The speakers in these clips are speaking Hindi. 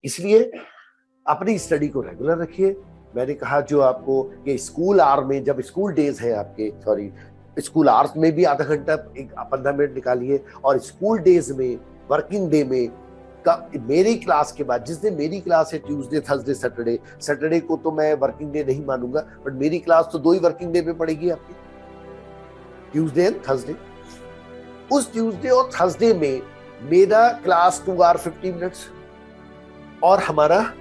इसलिए अपनी स्टडी को रेगुलर रखिए। मैंने कहा जो आपको ये स्कूल आवर में, जब स्कूल डेज है आपके, सॉरी स्कूल आवर्स में भी आधा घंटा 15 मिनट निकालिए, और स्कूल डेज में, वर्किंग डे में मेरी क्लास के बाद, जिस दिन मेरी क्लास है ट्यूसडे थर्सडे सैटरडे, सैटरडे को तो मैं वर्किंग डे नहीं मानूंगा, बट मेरी क्लास तो 2 ही वर्किंग डे में पड़ेगी आपकी, ट्यूसडे एंड थर्सडे। उस ट्यूसडे और थर्सडे में मेरा क्लास 2 आवर 50 मिनट्स और हमारा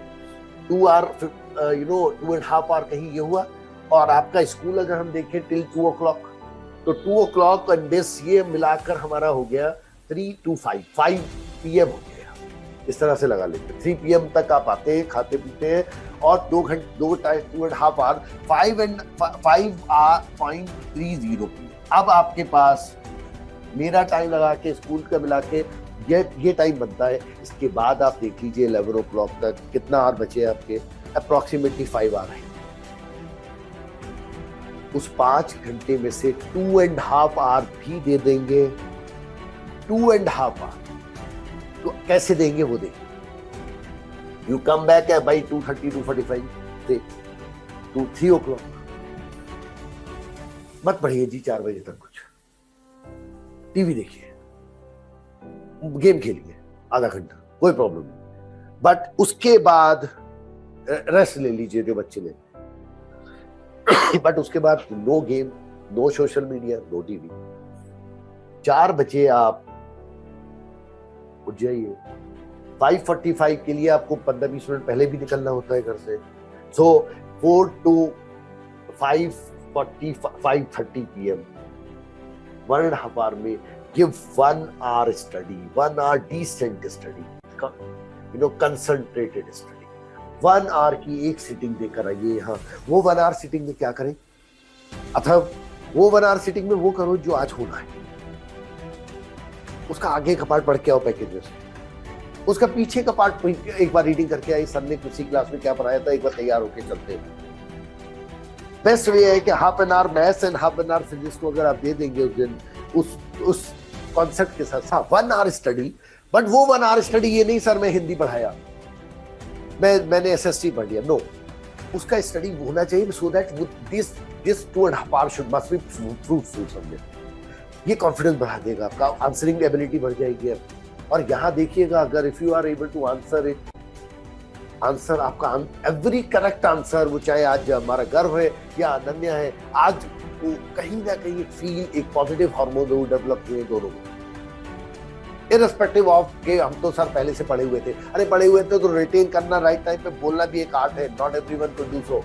2 आवर 2.5 आवर कहीं ये हुआ, और आपका स्कूल अगर हम देखें टिल 2 o'clock, तो 2 o'clock एंड दिस ये मिलाकर हमारा हो गया 3 to 5 PM हो गया। इस तरह से लगा लेते 3 PM तक आप आते हैं, खाते पीते हैं, और 2.5 आवर 5.30 अब आपके पास मेरा टाइम लगा के स्कूल का मिला के ये टाइम बनता है। इसके बाद आप देख लीजिए 11 o'clock तक कितना आवर बचे आपके, अप्रोक्सीमेटली 5 आवर है। उस 5 घंटे में से 2.5 आवर भी दे देंगे, 2.5 आवर तो कैसे देंगे वो देंगे। यू कम बैक है बाई 2:30 2:45 से 3 o'clock, मत पढ़िए जी 4 बजे तक, कुछ टीवी देखिए, गेम खेलिए आधा घंटा, कोई प्रॉब्लम नहीं, बट उसके बाद रेस्ट ले लीजिए जो बच्चे ने बट उसके बाद no game, no social media, no TV. 4 बजे आप उठ जाइए। 5:45 के लिए आपको 15-20 मिनट पहले भी निकलना होता है घर से, सो 4 to 5:30 PM 1.5 hour में give 1 hour study, 1 hour decent study, concentrated study। 1 hour की एक सिटिंग देकर आइए यहाँ। वो 1 hour सिटिंग में क्या करें, अथवा वो 1 hour सिटिंग में वो करो जो आज होना है। उसका आगे का पार्ट पढ़ के आओ पैकेज में से, उसका पीछे का पार्ट एक बार रीडिंग करके आई, सर ने किसी क्लास में क्या पढ़ाया था, एक बार तैयार होके चलते हैं। बेस्ट वे है कि half an hour maths and half an hour physics को अगर आप दे देंगे उस दिन, उस कॉन्सेप्ट के साथ 1 hour स्टडी। बट वो 1 hour स्टडी ये नहीं सर मैं हिंदी पढ़ाया, मैंने SST पढ़ लिया, नो। उसका स्टडी होना चाहिए so that this 2.5 hour should must be fruitful subject. ये कॉन्फिडेंस बढ़ा देगा आपका, आंसरिंग एबिलिटी बढ़ जाएगी आपकी। और यहाँ देखिएगा, अगर if you are able to answer it, answer आपका एवरी करेक्ट आंसर, वो चाहे आज हमारा गर्व है या अनन्या है, आज वो कहीं ना कहीं फील एक पॉजिटिव हार्मोन डेवलप हुए दोनों में, इररिस्पेक्टिव ऑफ के हम तो सर पहले से पढ़े हुए थे। अरे पढ़े हुए थे तो रिटेन करना, राइट टाइम पे बोलना भी एक आर्ट है, not everyone can do so.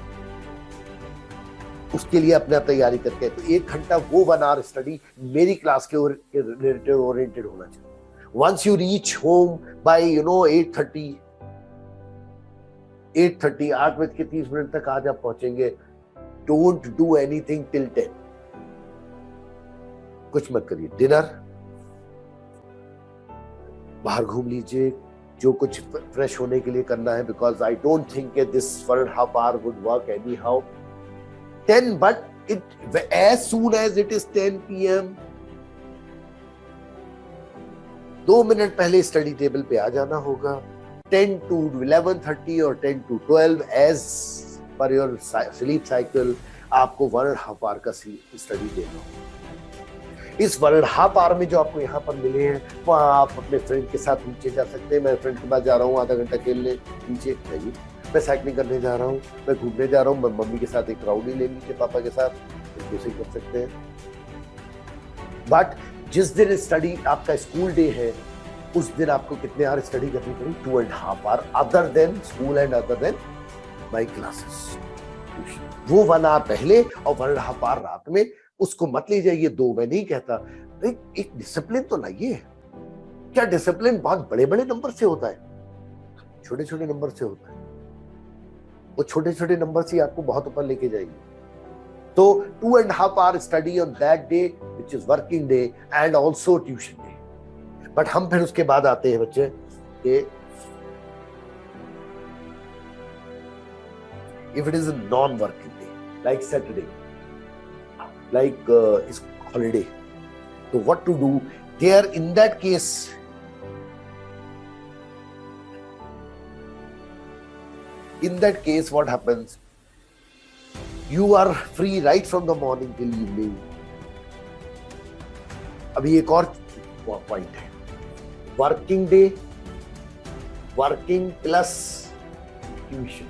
उसके लिए अपने आप तैयारी करके, तो 1 घंटा वो 1 hour स्टडी मेरी क्लास के रिलेटेड ओरिएंटेड होना चाहिए। Once you reach home by 8:30 8:30 तक आज आप पहुंचेंगे। Don't do anything till 10, कुछ मत करिए। डिनर, बाहर घूम लीजिए, जो कुछ फ्रेश होने के लिए करना है, because I don't think this 1.5 hour would work anyhow। 10, but as soon as it is 10 PM 2 minute पहले स्टडी टेबल पे आ जाना होगा। 10 to 11:30 और 10 to 12 as per your sleep cycle आपको 1.5 hour का स्टडी देना होगा। इस 1.5 hour में जो आपको यहाँ पर मिले हैं, वहाँ आप अपने फ्रेंड के साथ नीचे जा सकते हैं। मैं फ्रेंड के पास जा रहा हूँ आधा घंटा खेलने, नीचे जाइए। मैं साइकिलिंग करने जा रहा हूँ, मैं घूमने जा रहा हूँ, मैं मम्मी के साथ एक राउंड ही ले लीजिए, पापा के साथ, ऐसे कर सकते हैं। बट जिस दिन स्टडी आपका स्कूल डे है, उस दिन आपको कितने आवर स्टडी करनी पड़ी? 2.5 hour, other than school and other than my classes. वो 1 hour पहले और 1.5 hour रात में, उसको मत ले जाइए 2। मैं नहीं कहता, एक डिसिप्लिन तो लाइए। क्या डिसिप्लिन बहुत बड़े बड़े नंबर से होता है? छोटे छोटे नंबर से होता है। वो छोटे छोटे नंबर से आपको बहुत ऊपर लेके जाएंगे। तो 2.5 hour study on that day which is working day and also tuition day. But हम फिर उसके बाद आते हैं बच्चे कि if it is a non-working day like Saturday, like is holiday, so what to do there? In that case In that case, what happens? You are free right from the morning till evening. अभी एक और पॉइंट है, working day, working plus tuition.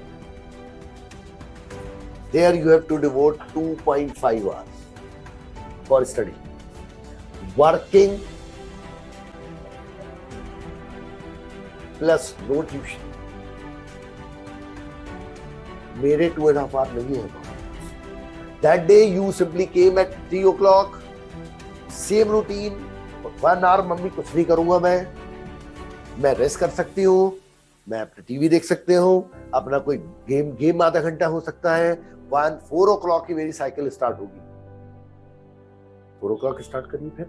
There you have to devote 2.5 hours for study. Working plus no tuition. मेरे 2.5 hours नहीं है. That day you simply came at 3 o'clock, same routine, 1 hour mummy कुछ नहीं करूंगा मैं रेस्ट कर सकती हूँ, मैं अपना टीवी देख सकते हूँ, अपना कोई गेम आधा घंटा हो सकता है. 4 o'clock की मेरी साइकिल स्टार्ट होगी. 4 o'clock स्टार्ट करिए, फिर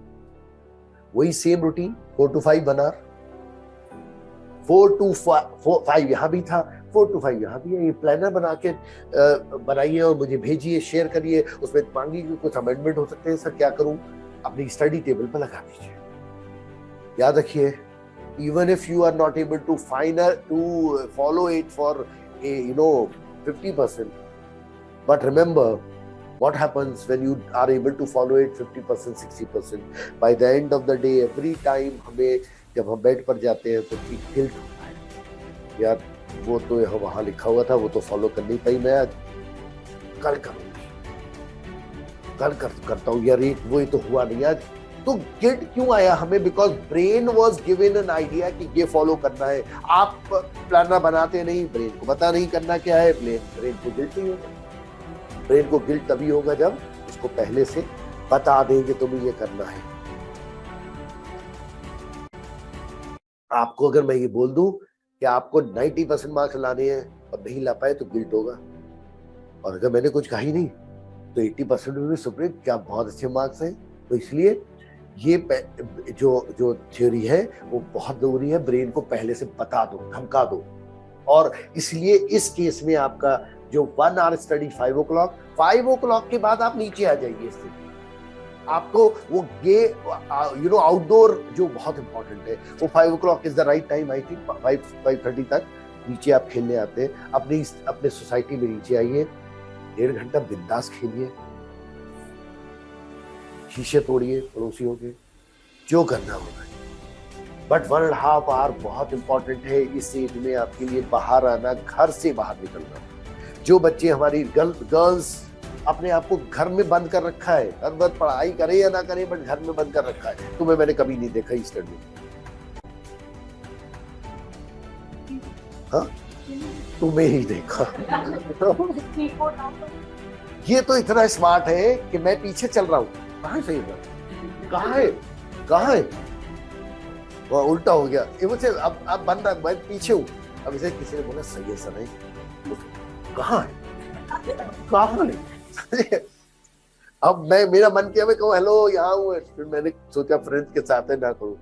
वही same routine 4 to 5 1 hour. 4 to 5 यहाँ भी था, 4 to 5 यहाँ भी है. ये प्लानर बना के बनाइए और मुझे भेजिए, शेयर करिए. उसमें मांगी कुछ अमेंडमेंट हो सकते हैं. सर क्या करूं? अपनी स्टडी टेबल पर लगा दीजिए. याद रखिए, even if you are not able to follow it for a 50%, but remember what happens when you are able to follow it 50%, 60%. By the end of the day, every time हमें जब हम बेड पर जाते हैं तो गिल्ट होता है, यार वो तो यहाँ वहां लिखा हुआ था, वो तो फॉलो कर नहीं पाई, मैं कल करूंगी, कल करता हूँ यार, वो तो हुआ नहीं आज. तो गिल्ट क्यों आया हमें? Because brain was given an idea कि ये फॉलो करना है. आप प्लानर बनाते नहीं, ब्रेन को पता नहीं करना क्या है, ब्रेन को गिल्ट नहीं होगा. ब्रेन को गिल्ट तभी होगा जब उसको पहले से बता देंगे तुम्हें ये करना है. आपको अगर मैं ये बोल दूं कि आपको 90% मार्क्स लाने हैं और नहीं ला पाए तो गिल्ट होगा, और अगर मैंने कुछ कहा ही नहीं तो 80% में भी सुप्रीम क्या बहुत अच्छे मार्क्स हैं. तो इसलिए ये जो थ्योरी है वो बहुत जरूरी है. ब्रेन को पहले से बता दो, धमका दो. और इसलिए इस केस में आपका जो 1 hour स्टडी 5 o'clock के बाद आप नीचे आ जाइए. इससे आपको वो आउटडोर जो बहुत इंपॉर्टेंट है, वो 5 o'clock is the right time. I think 5:30 तक नीचे आप खेलने आते हैं. अपने सोसाइटी में नीचे आइए, 1.5 घंटा बिंदास खेलिए, शीशे तोड़िए पड़ोसियों के, जो करना होगा. बट 1.5 hour बहुत इंपॉर्टेंट है. इस एज में आपके लिए बाहर आना, घर से बाहर निकलना. जो बच्चे हमारी गर्ल्स अपने आप को घर में बंद कर रखा है, हर वक्त पढ़ाई करे या ना करे बट घर में बंद कर रखा है, तुम्हें मैंने कभी नहीं देखा इस स्टडी में. हाँ, तुम्हें ही देखा. ये तो इतना स्मार्ट है कि मैं पीछे चल रहा हूँ. कहाँ सही है? कहाँ है? वो उल्टा हो गया. ये मुझसे अब बन रहा, मैं पीछे हूँ. अब इसे किसी ने बोला सही है सर, नहीं कहाँ है? अब मेरा मन किया मैं कहूँ हेलो यहाँ हूँ, फिर मैंने सोचा फ्रेंड्स के साथ है ना करूँ.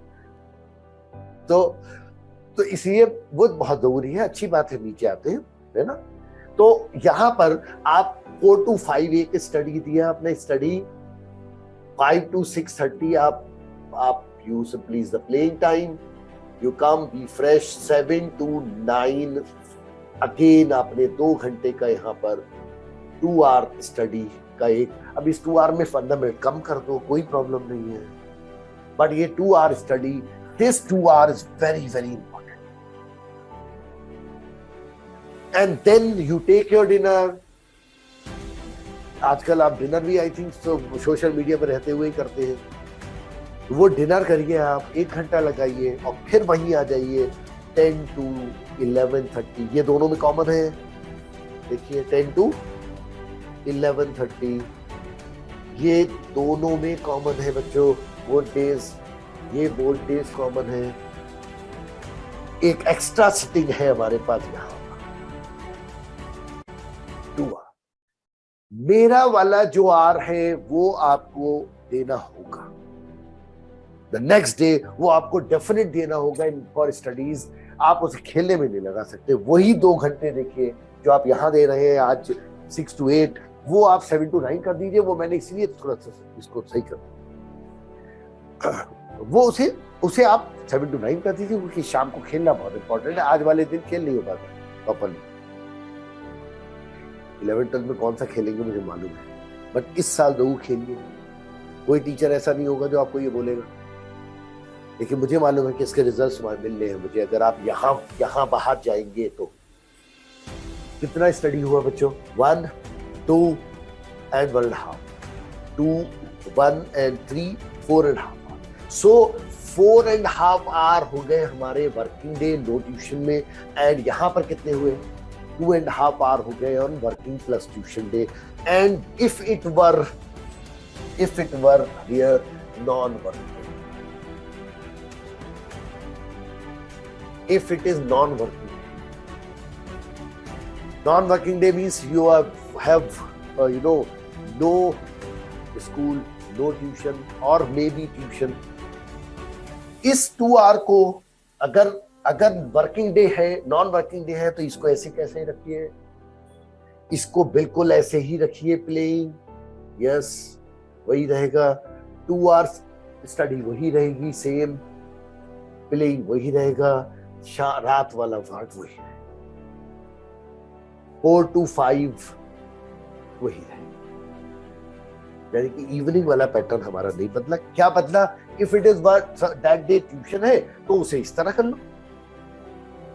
तो इसलिए वो बहुत जरूरी है. अच्छी बात है, नीचे आते हैं, है ना. तो यहाँ पर आप 4 to 5 एक स्टडी दिया आपने. स्टडी 5 to 6:30 आप you simply is the playing time. You come, be fresh. 7 to 9 again आपने 2 घंटे का यहाँ पर 2 hour स्टडी का एक. अब इस 2 hour में फंडामेंटल कम कर दो, कोई प्रॉब्लम नहीं है. बट ये 2 hour study, this 2 hour is very very important. And then you take your dinner. आजकल आप डिनर भी आई थिंक सोशल मीडिया पर रहते हुए ही करते हैं. वो डिनर करिए आप, 1 घंटा लगाइए और फिर वहीं आ जाइए 10 to 11:30. ये दोनों में कॉमन है. देखिए 10 to 11:30 ये दोनों में कॉमन है बच्चों. वो डेज, ये बोल्ड डेज कॉमन है. एक एक्स्ट्रा सिटिंग है हमारे पास यहाँ 2 hour. मेरा वाला जो आर है वो आपको देना होगा द नेक्स्ट डे. वो आपको डेफिनेट देना होगा इन फॉर स्टडीज. आप उसे खेलने में नहीं लगा सकते. वही 2 घंटे देखिए जो आप यहाँ दे रहे हैं आज 6 to 8, वो आप 7 to 9 कर दीजिए. वो मैंने इसलिए थोड़ा सा इसको सही कर वो उसे आप 7 to 9 कर दीजिए, क्योंकि शाम को खेलना बहुत इंपॉर्टेंट है. आज वाले दिन खेल नहीं हो पाता प्रॉपरली. 11th 12th में कौन सा खेलेंगे मुझे मालूम है, बट इस साल जरूर खेलिए। कोई टीचर ऐसा नहीं होगा जो आपको ये बोलेगा, लेकिन मुझे मालूम है कि इसके रिजल्ट्स मिलने हैं मुझे। अगर आप यहाँ बाहर जाएंगे तो कितना स्टडी हुआ बच्चों? 1, 2 and 1.5, 2, 1 and 3, 4.5। सो 4.5 आवर हो गए हमारे वर्किंग डे नो ट्यूशन में, एंड यहाँ पर कितने हुए? 2.5 आवर हो गए on working plus tuition day. And if it were here non working, if it is non-working day means you have no school, no tuition or maybe tuition। इस 2 आवर को अगर वर्किंग डे है, नॉन वर्किंग डे है, तो इसको ऐसे कैसे रखिए? इसको बिल्कुल ऐसे ही रखिए, प्लेइंग, यस वही रहेगा। 2 आवर्स स्टडी वही रहेगी, सेम प्लेइंग वही रहेगा, रात वाला पार्ट वही है, 4 to 5 वही है। यानी कि इवनिंग वाला पैटर्न हमारा नहीं बदला। क्या बदला? If it is that day tuition है तो उसे इस तरह कर लो,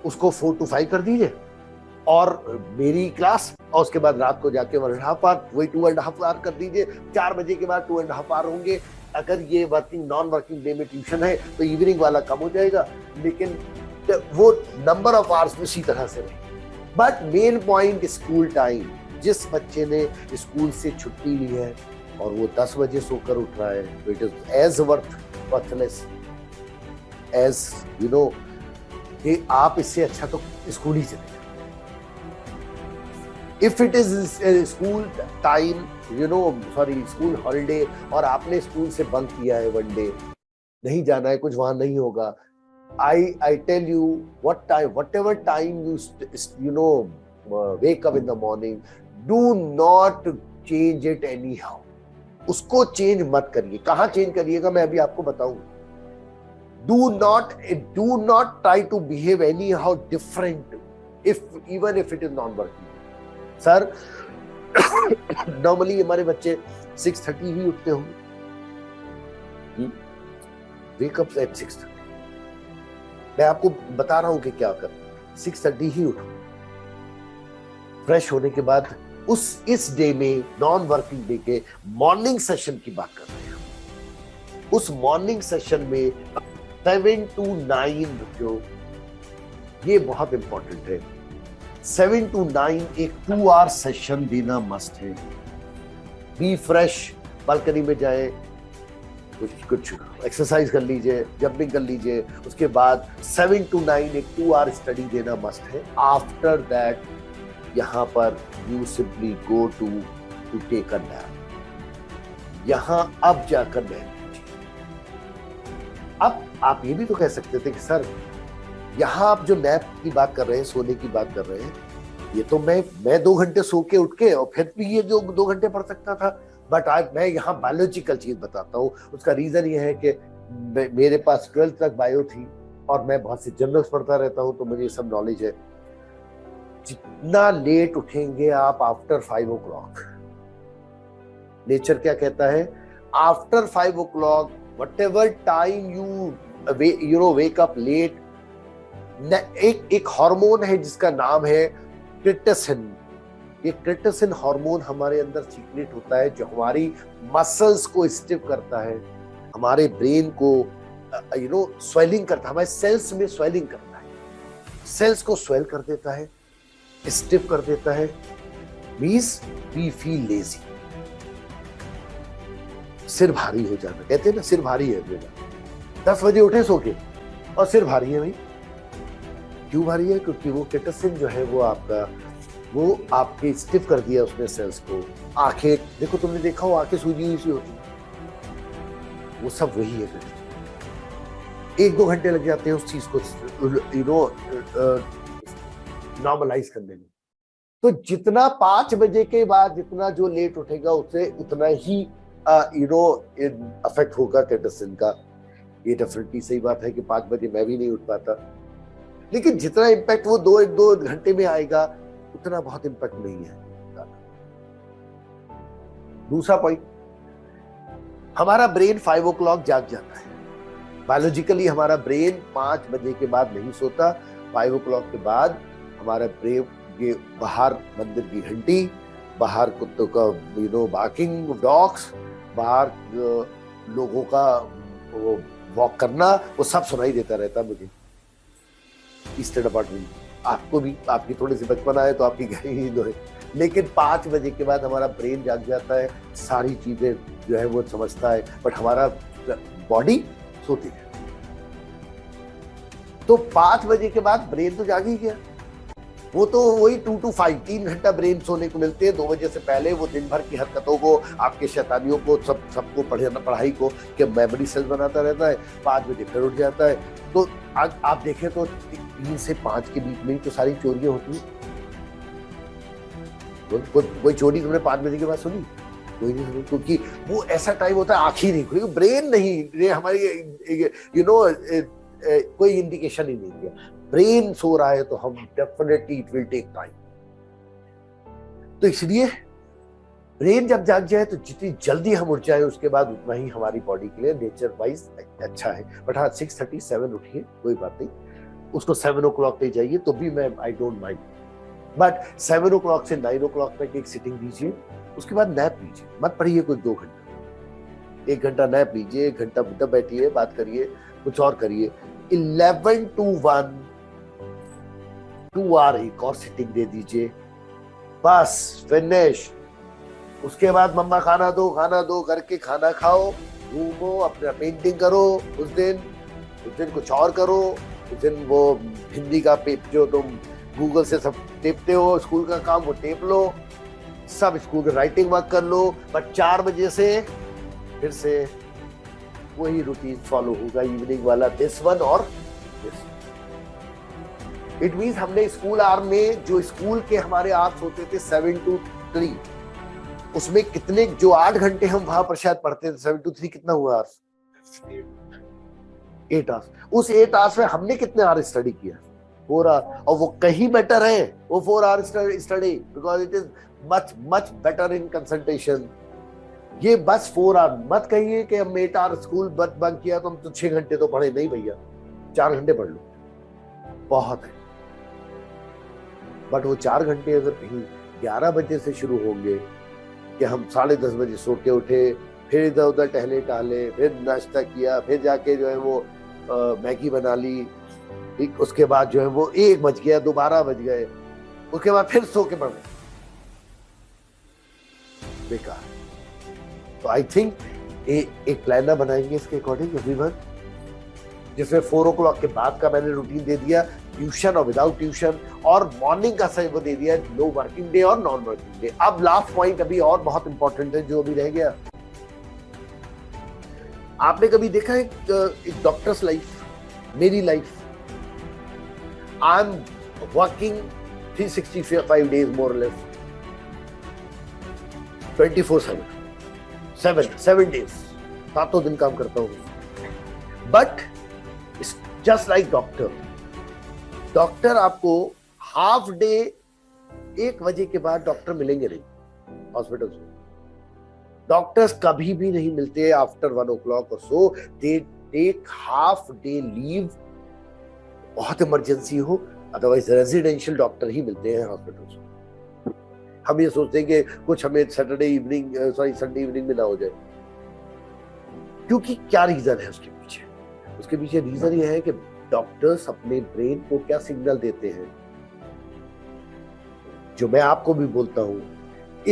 उसको 4 to 5 कर दीजिए, और मेरी क्लास, और उसके बाद रात को जाके 1.5 आवर, वही 2.5 आवर कर दीजिए। 4 बजे के बाद 2.5 आवर होंगे। अगर ये वर्किंग नॉन वर्किंग डे में ट्यूशन है तो इवनिंग वाला कम हो जाएगा, लेकिन वो नंबर ऑफ आवर्स उसी तरह से रहे। But main point school time, जिस बच्चे ने स्कूल से छुट्टी ली है और वो 10 बजे सोकर उठ रहा है, तो it is as worthless as कि आप इससे अच्छा तो स्कूल ही चले। If it is school time, school holiday, और आपने स्कूल से बंक किया है, 1 डे नहीं जाना है, कुछ वहां नहीं होगा, I tell you, whatever time you wake up in the morning, do not change it anyhow। उसको चेंज मत करिए। कहाँ चेंज करिएगा मैं अभी आपको बताऊं। do not try to behave anyhow different even if it is non working। Sir normally हमारे बच्चे 6:30 ही उठते होंगे, wake up at 6:30। मैं आपको बता रहा हूं कि क्या कर, 6:30 ही उठो। फ्रेश होने के बाद इस डे में, नॉन वर्किंग डे के मॉर्निंग सेशन की बात कर रहे हैं। उस मॉर्निंग सेशन में 7 to 9 बच्चों, ये बहुत इंपॉर्टेंट है। 7 to 9 एक 2 आवर सेशन देना मस्ट है। बी फ्रेश, बालकनी में जाए, कुछ एक्सरसाइज कर लीजिए, जंपिंग कर लीजिए। उसके बाद 7 to 9 एक 2 आवर स्टडी देना मस्ट है। आफ्टर दैट यहाँ पर you simply go to take a nap. यहाँ अब जाकर नैप। अब आप ये भी तो कह सकते थे कि सर यहाँ आप जो नैप की बात कर रहे हैं, सोने की बात कर रहे हैं, ये तो मैं 2 घंटे सो के उठ के और फिर भी ये जो 2 घंटे पढ़ सकता था। बट आज मैं यहाँ बायोलॉजिकल चीज बताता हूँ। उसका रीजन ये है कि मेरे पास 12th तक बायो थी और मैं बहुत से जर्नल्स पढ़ता रहता हूँ, तो मुझे सब नॉलेज है। जितना लेट उठेंगे आप आफ्टर 5 o'clock, नेचर क्या कहता है, after 5 o'clock whatever time you wake up late, एक हार्मोन है जिसका नाम है क्रिटिसिन। ये क्रिटिसिन हार्मोन हमारे अंदर सीक्रेट होता है, जो हमारी मसल्स को स्टिफ करता है, हमारे ब्रेन को स्वेलिंग करता है, हमारे सेल्स में स्वेलिंग करता है, सेल्स को स्वेल कर देता है, स्टिफ कर देता है। मींस वी फील लेजी, सिर भारी हो जाना, कहते हैं ना सिर भारी है मेरा। 10 बजे उठे सो के और सिर भारी है। भाई क्यों भारी है? क्योंकि वो क्रिटिसिन जो है वो आपके स्टिफ कर दिया उसने सेल्स को। आंखें देखो, तुमने देखा हो आंखें सूजी हुई सी होती, वो सब वही है। 1-2 घंटे लग जाते हैं उस चीज को नॉर्मलाइज करने में। तो जितना 5 बजे के बाद जितना जो लेट उठेगा उससे उतना ही अफेक्ट होगा क्रिटिसिन का। ये डेफिनेटली सही बात है कि 5 बजे मैं भी नहीं उठ पाता, लेकिन जितना इम्पैक्ट वो 2 घंटे में आएगा उतना बहुत इम्पैक्ट नहीं है। दूसरा पॉइंट, हमारा ब्रेन 5 o'clock जाग जाता है। बायोलॉजिकली हमारा ब्रेन 5 बजे के बाद नहीं सोता। 5 o'clock के बाद हमारा ब्रेन ये बाहर मंदिर की घंटी, बाहर कुत्तों का बार्किंग डॉग्स, बाहर लोगों का वो वॉक करना, वो सब सुनाई देता रहता मुझे। ईस्टर्न अपार्टमेंट, आपको भी, आपकी थोड़ी सी बचपन आए तो आपकी गहरी नींद है, लेकिन 5 बजे के बाद हमारा ब्रेन जाग जाता है, सारी चीजें जो है वो समझता है, बट हमारा बॉडी सोती है। तो 5 बजे के बाद ब्रेन तो जाग ही गया। वो तो वही 2 to 5 3 घंटा ब्रेन सोने को मिलते हैं। 2 बजे से पहले वो दिन भर की हरकतों को, आपके शैतानियों को, सबको पढ़ाई को कि मेमोरी सेल बनाता रहता है। 5 बजे फिर उठ जाता है। तो आप देखें तो 3 से 5 के बीच में तो सारी चोरियां होती हैं। कोई चोरी तुमने 5 बजे के बाद सुनी? कोई नहीं सुनी, क्योंकि वो ऐसा टाइम होता है, आँख ही नहीं खुली, ब्रेन नहीं, ये हमारी कोई इंडिकेशन ही नहीं दिया। ब्रेन सो रहा है तो हम definitely it will take time. तो इसलिए ब्रेन जब जाग जाए तो जितनी जल्दी हम उठ जाए उसके बाद उतना ही हमारी बॉडी के लिए नेचर वाइज अच्छा है। बट हाँ, 6:37 उठिए, कोई बात नहीं, उसको 7 o'clock पे जाइए तो भी मैं I don't mind, but 7 o'clock से 9 o'clock तक एक सिटिंग दीजिए, उसके बाद नैप लीजिए, मत पढ़िए कुछ 2 घंटा, 1 घंटा नैप लीजिए, 1 घंटा तब बैठिए, बात करिए, कुछ और करिए। 11 to 1 2 hour एक और सिटिंग दे दीजिए, बस फिनिश। उसके बाद मम्मा खाना दो करके खाना खाओ, घूमो, अपना पेंटिंग करो, उस दिन कुछ और करो। उस दिन वो हिंदी का जो तुम गूगल से सब टेपते हो, स्कूल का काम वो टेप लो, सब स्कूल की राइटिंग वर्क कर लो। बट 4 बजे से फिर से वही रूटीन फॉलो होगा, इवनिंग वाला, दिस वन और दिस। इट मीन्स हमने स्कूल आवर में जो स्कूल के हमारे आवर्स होते थे 7 to 3, उसमें कितने, जो 8 घंटे हम वहां पर शायद पढ़ते थे, 7 to 3 कितना हुआ आवर्स? 8 आवर्स। उस 8 आवर्स में हमने कितने आवर स्टडी किया? 4 आवर। और वो कहीं बेटर है वो 4 hour study, because it is much better in concentration. ये बस 4 आवर मत कहिए कि हम 8 आवर स्कूल बंक किया तो हम तो 6 घंटे तो पढ़े, नहीं भैया, 4 घंटे पढ़ लो, बहुत है। बट वो 4 घंटे अगर कहीं 11 बजे से शुरू होंगे कि हम 10:30 बजे सो के उठे, फिर इधर उधर टहले, फिर नाश्ता किया, फिर जाके जो है वो मैगी बना ली, ठीक, उसके बाद जो है वो 1 बज गया, 12 बज गए, उसके बाद फिर सो के पढ़, बेकार। तो आई थिंक एक प्लान बनाएंगे इसके अकॉर्डिंग एवरीवन, जिसमें 4 o'clock के बाद का मैंने रूटीन दे दिया, ट्यूशन और विदाउट ट्यूशन, और मॉर्निंग का सही वो दे दिया, नो वर्किंग डे और नॉन वर्किंग डे। अब लास्ट पॉइंट अभी और बहुत इंपॉर्टेंट है जो अभी रह गया। आपने कभी देखा है एक डॉक्टर्स लाइफ, मेरी life, I am working 365 days more less, 24/7 7 days, 7 दिन काम करता हूँ। बट जस्ट लाइक डॉक्टर आपको हाफ डे 1 बजे के बाद डॉक्टर मिलेंगे नहीं हॉस्पिटल में। डॉक्टर्स कभी भी नहीं मिलते आफ्टर 1 o'clock और so, they take half day leave, बहुत इमरजेंसी हो, अदरवाइज रेजिडेंशियल डॉक्टर ही मिलते हैं हॉस्पिटल में। हम ये सोचते हैं कि कुछ हमें संडे इवनिंग में ना हो जाए, क्योंकि क्या रीजन है उसके पीछे? उसके पीछे रीजन ये है कि डॉक्टर्स अपने ब्रेन को क्या सिग्नल देते हैं, जो मैं आपको भी बोलता हूं,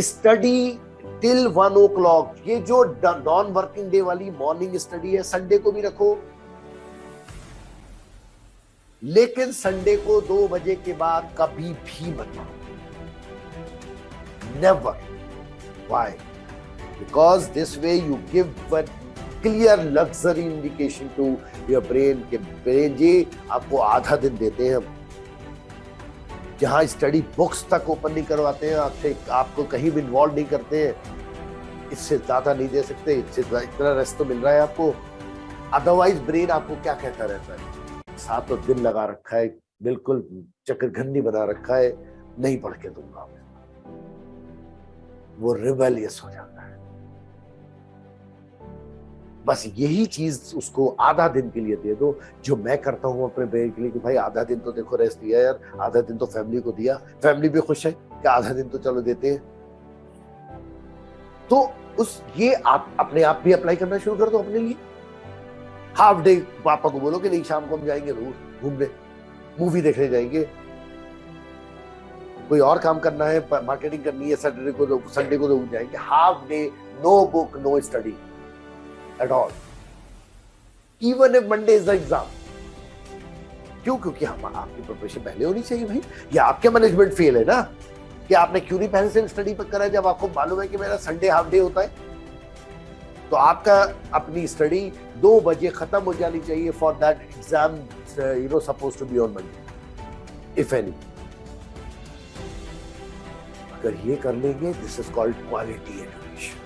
स्टडी टिल 1 o'clock। ये जो नॉन वर्किंग डे वाली मॉर्निंग स्टडी है, संडे को भी रखो, लेकिन संडे को 2 बजे के बाद कभी भी मत पढ़ो, never. Why? Because this way you give clear luxury indication to your brain के ब्रेन जी आपको आधा दिन देते हैं, जहां स्टडी बुक्स तक ओपन नहीं करवाते हैं आपसे, आपको कहीं भी इन्वॉल्व नहीं करते हैं, इससे ज्यादा नहीं दे सकते, इससे इतना रेस्ट तो मिल रहा है आपको। अदरवाइज ब्रेन आपको क्या कहता रहता है, 7 दिन लगा रखा है, बिल्कुल चक्रघंटी बना रखा है, नहीं पढ़ के दूंगा, वो रिबेलियस हो जाता है। बस यही चीज उसको आधा दिन के लिए दे दो, जो मैं करता हूँ अपने बेटे के लिए कि भाई आधा दिन तो देखो रेस्ट दिया यार, आधा दिन तो फैमिली को दिया, फैमिली भी खुश है कि आधा दिन तो चलो देते हैं। तो उस ये आप अपने आप भी अप्लाई करना शुरू कर दो अपने लिए। हाफ डे पापा को बोलो कि नहीं शाम को हम जाएंगे घूमने, मूवी देखने जाएंगे, कोई और काम करना है, मार्केटिंग करनी है, सैटरडे को संडे को तो जाएंगे। Half day, no book, no study at all, even if Monday is the exam. क्यों? क्योंकि हम आपकी प्रिपरेशन पहले होनी चाहिए भाई। ये आपके मैनेजमेंट फेल है ना कि आपने क्यों नहीं पहले से स्टडी पर करा, जब आपको मालूम है कि मेरा संडे हाफ डे होता है। तो आपका अपनी स्टडी 2 बजे खत्म हो जानी चाहिए for that exam suppose to be on Monday if any. अगर ये कर लेंगे, this is called quality education.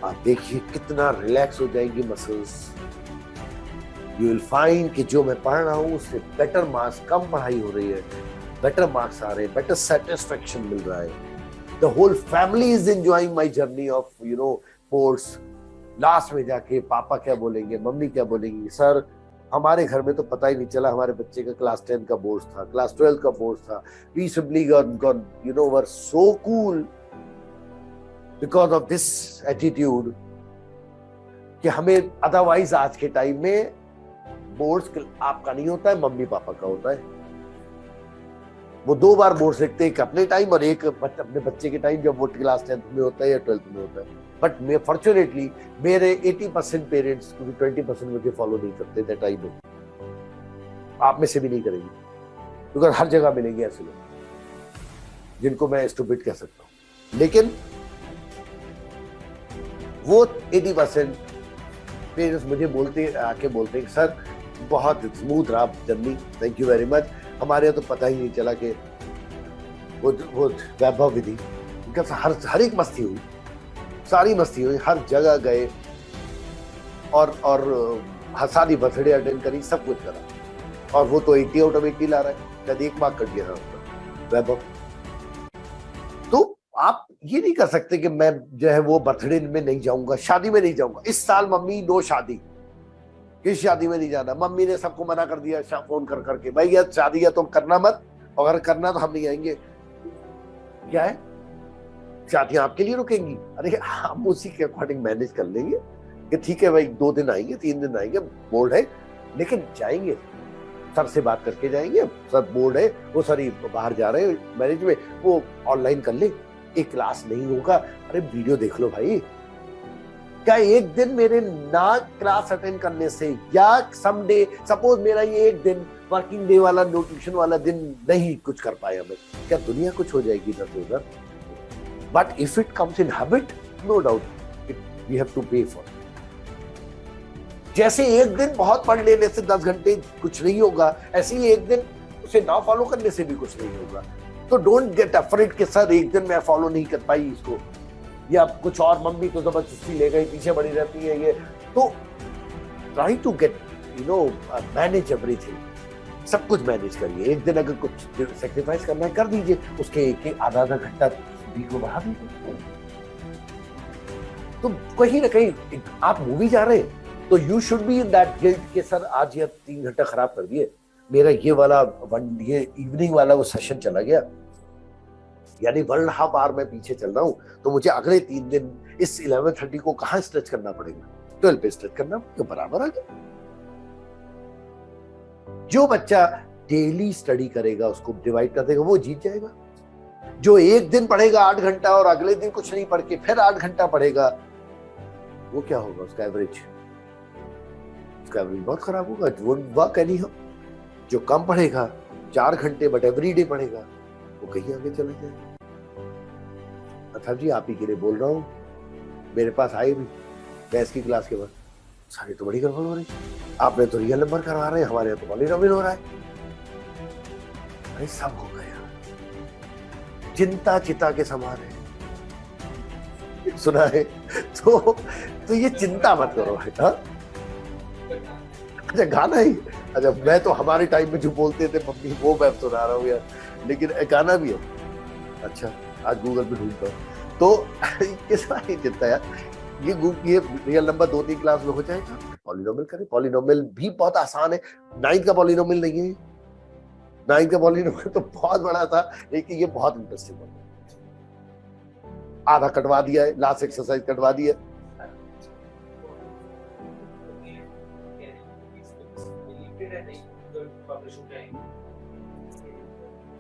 आप देखिए कितना रिलैक्स हो जाएंगी मसल्स। यू विल फाइंड कि जो मैं पढ़ रहा हूं उससे बेटर मार्क्स, कम पढ़ाई हो रही है, बेटर मार्क्स आ रहे हैं, बेटर सेटिस्फेक्शन मिल रहा है। The whole family is enjoying my journey of boards. Last में जाके पापा क्या बोलेंगे, मम्मी क्या बोलेंगी, सर हमारे घर में तो पता ही नहीं चला हमारे बच्चे का क्लास 10 का बोर्ड था, क्लास 12 का बोर्ड था। We simply were so cool because of this attitude कि हमें अदरवाइज आज के टाइम में बोर्ड्स आपका नहीं होता है, मम्मी पापा का होता है। वो 2 बार बोर्ड लिखते हैं, एक अपने टाइम और एक अपने बच्चे के टाइम, जब वो क्लास 10th में होता है या 12th में होता है। बट मैं फॉर्चुनेटली मेरे 80% पेरेंट्स 20% मुझे फॉलो नहीं करते थे टाइम में। आप में से भी नहीं करेंगे, क्योंकि हर जगह मिलेंगे ऐसे लोग जिनको मैं स्टूपिड कह सकता हूं। लेकिन वो 80% पेरेंट्स मुझे आके बोलते हैं सर बहुत स्मूथ रहा journey, thank you very much. हमारे यहाँ तो पता ही नहीं चला कि वो वैभव विधि, हर एक मस्ती हुई, सारी मस्ती हुई, हर जगह गए और शादी बर्थडे अटेंड करी, सब कुछ करा। और वो तो 80 आउट ऑफ 80 ला रहा है, शायद 1 मार्क कट गया वैभव। तो आप ये नहीं कर सकते कि मैं जो है वो बर्थडे में नहीं जाऊंगा, शादी में नहीं जाऊंगा। इस साल मम्मी नो शादी, किस शादी में नहीं जाना। मम्मी ने सबको मना कर दिया फोन कर करके, भाई यार शादी है तो करना मत, अगर करना तो हम नहीं आएंगे। क्या है, शादियां आपके लिए रुकेंगी? अरे हम उसी के अकॉर्डिंग मैनेज कर लेंगे कि ठीक है भाई 2 दिन आएंगे, 3 दिन आएंगे, बोर्ड है, लेकिन जाएंगे सर से बात करके जाएंगे। सर बोर्ड है, वो सर बाहर जा रहे हैं मैरिज में, वो ऑनलाइन कर ले, एक क्लास नहीं होगा, अरे वीडियो देख लो भाई। क्या एक दिन मेरे ना क्लास अटेंड करने से या समडे सपोज मेरा ये एक दिन वर्किंग डे वाला ट्यूशन वाला दिन नहीं कुछ कर पाया मैं, क्या दुनिया कुछ हो जाएगी इधर से उधर? But if it comes in habit, no doubt we have to pay for. जैसे एक दिन बहुत पढ़ लेने से 10 घंटे कुछ नहीं होगा, ऐसे ही एक दिन उसे ना फॉलो करने से भी कुछ नहीं होगा। तो डोंट गेट अफ्रेड कि सर एक दिन मैं फॉलो नहीं कर पाई इसको, या कुछ और मम्मी तो जबरदस्ती ले गई, पीछे पड़ी रहती है ये। तो try to get manage everything, सब कुछ मैनेज करिए। एक दिन अगर कुछ सेक्रीफाइस करना है कर दीजिए, उसके एक आधा घंटा को बढ़ा दीजिए। तो कहीं ना कहीं आप मूवी जा रहे हैं तो you should be in that guilt कि सर आज ये 3 घंटा खराब कर दिए, मेरा ये वाला ये इवनिंग वाला वो सेशन चला गया, यानी 1.5 आवर मैं पीछे चल रहा हूं, तो मुझे अगले 3 दिन इस 11:30 को कहां स्ट्रेच करना पड़ेगा, 12 पे स्ट्रेच करना तो बराबर आ गया। जो बच्चा डेली स्टडी करेगा, उसको डिवाइड कर देगा, वो जीत जाएगा। जो एक दिन पढ़ेगा 8 घंटा और अगले दिन कुछ नहीं पढ़ के फिर 8 घंटा पढ़ेगा, वो क्या होगा? उसका एवरेज बहुत खराब होगा, वो वर्क एनी हाउ। जो कम पढ़ेगा 4 घंटे बट एवरी डे पढ़ेगा, वो कहीं आगे चले जाएगा। अथर्व जी आप ही के लिए बोल रहा हूँ, मेरे पास आए भी गैस की क्लास के बाद, सारी तो बड़ी गड़बड़ हो रही, आपने तो रियल नंबर करवा रहे हैं, हमारे यहाँ तो पॉलिनोमियल हो रहा है। अरे सब हो गया, चिंता चिता के समान है, सुना है? तो ये चिंता मत करो बेटा। अच्छा गाना ही, अच्छा मैं तो हमारे टाइम में जो बोलते थे मम्मी वो मैं सुना रहा हूँ यार, लेकिन गाना भी है। अच्छा आज गूगल पे ढूंढता हूँ, तो किस बात की चिंता यार, ये रियल नंबर 2-3 क्लास में हो जाएगा। पॉलिनोमियल करें, पॉलिनोमियल भी बहुत आसान है, 9 का पॉलिनोमियल नहीं है, 9 का पॉलिनोमियल तो बहुत बड़ा था, लेकिन ये बहुत इंटरेस्टिंग है। आधा कटवा दिया है, लास्ट एक्सरसाइज कटवा दिया।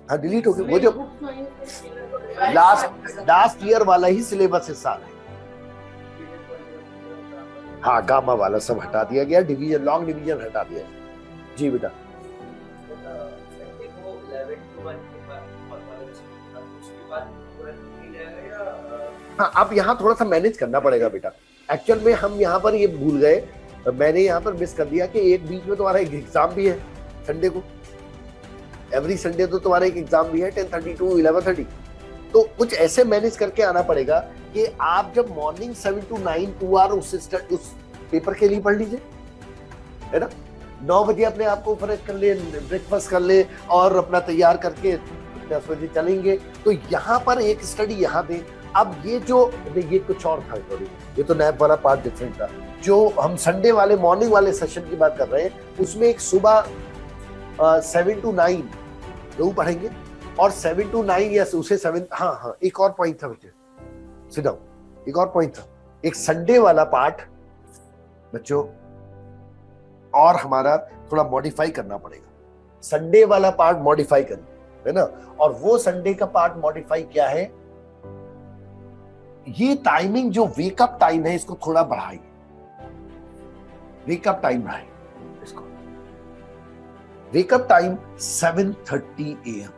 हाँ डिलीट हो गया, वो जो लास्ट ईयर वाला ही सिलेबस इस साल है। हाँ गामा वाला सब हटा दिया गया, डिवीजन लॉन्ग डिवीजन हटा दिया। जी बेटा हाँ, अब यहाँ थोड़ा सा मैनेज करना पड़ेगा बेटा। एक्चुअल में हम यहाँ पर ये भूल गए, मैंने यहाँ पर मिस कर दिया कि एक बीच में तुम्हारा एक एग्जाम भी है संडे को। एवरी संडे तो तुम्हारा एक एग्जाम भी है 10:30 to 11:30। तो कुछ ऐसे मैनेज करके आना पड़ेगा कि आप जब मॉर्निंग 7 to 9 2 आवर उस पेपर के लिए पढ़ लीजिए, है ना। 9 बजे अपने आप को फ्रेश कर ले, ब्रेकफास्ट कर ले और अपना तैयार करके 10 बजे चलेंगे। तो यहाँ पर एक स्टडी यहाँ दें। अब ये कुछ और था, ये तो नैप वाला पार्ट डिफरेंट था। जो हम संडे वाले मॉर्निंग वाले सेशन की बात कर रहे हैं, उसमें एक सुबह 7 to 9 वो पढ़ेंगे और 7 to 9 या उसे 7। हाँ एक और पॉइंट था बच्चे, सिट डाउन, एक और पॉइंट था, एक संडे वाला पार्ट बच्चों और हमारा थोड़ा मॉडिफाई करना पड़ेगा। संडे वाला पार्ट मॉडिफाई करना है ना, और वो संडे का पार्ट मॉडिफाई क्या है, ये टाइमिंग जो वेकअप टाइम है इसको थोड़ा बढ़ाइए, वेकअप टाइम बढ़ाइए इसको। वेकअप टाइम 7:30 AM,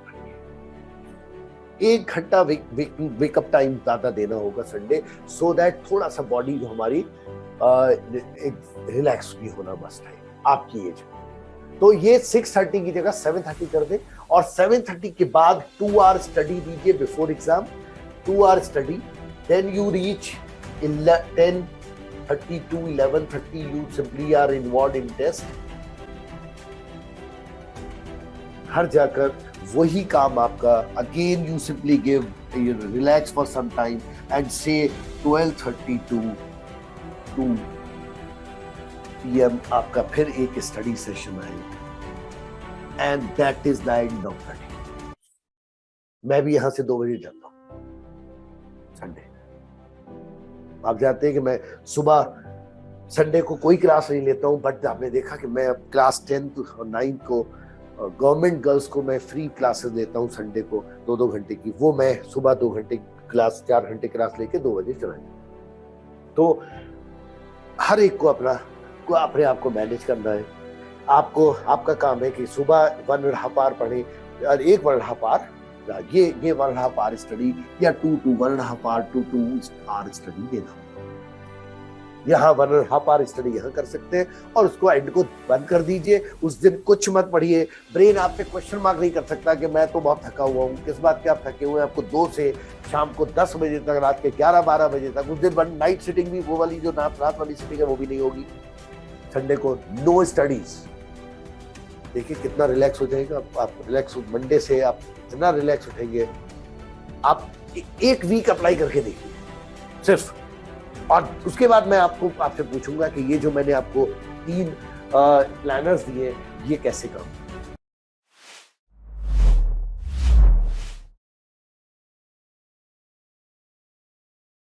1 घंटा वेकअप टाइम ज्यादा देना होगा संडे, सो दैट थोड़ा सा बॉडी जो हमारी रिलैक्स भी होना मस्ट है आपकी एज। तो ये 6:30 की जगह 7:30 कर दे, और 7:30 के बाद 2 आवर स्टडी दीजिए before exam, 2 hour study, then you reach 10:30 to 11:30 you simply are involved in test। हर जाकर वही काम आपका, again you simply give, you relax for some time and say 12:30 to 2 PM आपका फिर एक स्टडी सेशन आएगा, and that is the end of the day। मैं भी यहां से 2 बजे जाता हूं संडे। आप जानते हैं कि मैं सुबह संडे को कोई क्लास नहीं लेता हूं, बट आपने देखा कि मैं अब क्लास 10 और 9 को गवर्नमेंट गर्ल्स को मैं फ्री क्लासेस देता हूं संडे को 2-2 घंटे की। वो मैं सुबह 2 घंटे क्लास, 4 घंटे क्लास लेके 2 बजे चला जाता। तो हर एक को अपने आप को मैनेज करना है। आपको आपका काम है कि सुबह 1.5 आवर पढ़े और 1.5 आवर ये 1.5 आवर स्टडी या 2 to 1.5 hour to 2 hour study देना। यहाँ 1.5 आवर स्टडी यहाँ कर सकते हैं और उसको एंड को बंद कर दीजिए। उस दिन कुछ मत पढ़िए, ब्रेन आप पे क्वेश्चन मार्क नहीं कर सकता कि मैं तो बहुत थका हुआ हूँ। किस बात के आप थके हुए हैं? आपको 2 से शाम को 10 बजे तक, रात के 11-12 बजे तक, उस दिन नाइट सिटिंग भी, वो वाली जो रात वाली सिटिंग है वो भी नहीं होगी। संडे को नो स्टडीज। देखिए कितना रिलैक्स हो जाएगा आप रिलैक्स। मंडे से आप इतना रिलैक्स उठेंगे। आप 1 वीक अप्लाई करके देखिए सिर्फ, और उसके बाद मैं आपसे पूछूंगा कि ये जो मैंने आपको 3 प्लानर्स दिए ये कैसे काम